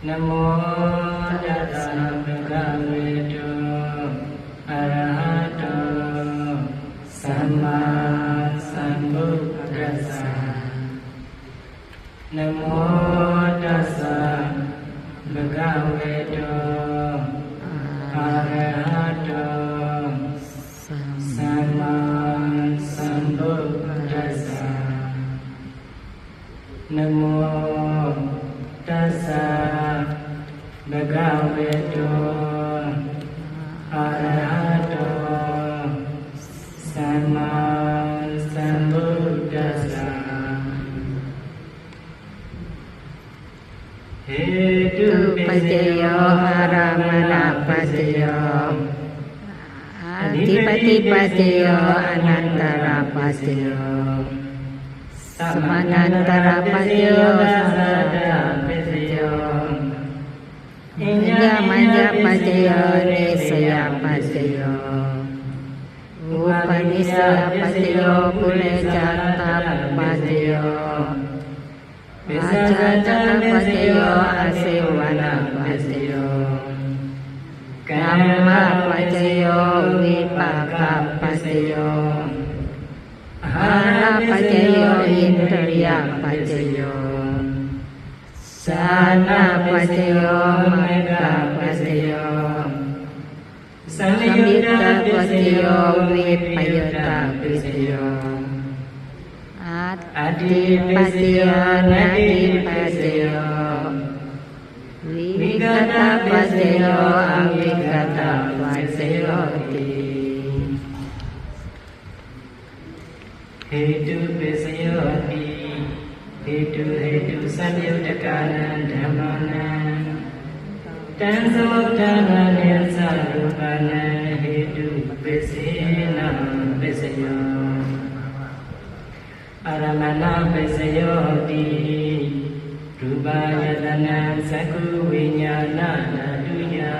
Namo tassa bhagavato arahato samma sambuddhassa. Namo tassa bhagavato arahato samma sambuddhassa. Namo tassa bhagavato arahato samma sambuddhassa. Hetu pajayo aramana pajayo adipati pajayo anantara pajayo samanantara pajayo sada pajayo Inja manja pajayo nisaya pajayo Upanisa pajayo kulejata pajayo Vajajana pajayo asivana pajayo Kamma pajayo vipaka pajayo Hara pajayo indriya pajayo Sana pajayo magga pajayo Samyutta pajayo vipayutta pajayo Adipatiyo nadipatiyo Vigata patiyo avigata patiyo ti Hetu pasiyo ti Hetu samyuttakanan dhammanan Tansamuktanan yasarupanan Hetu pasina pasiyo Aramana pasayo ti Rupayatana saku vinyana naduya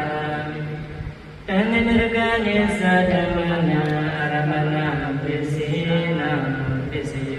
Tanganirgane sadamana Aramana pasina pasayo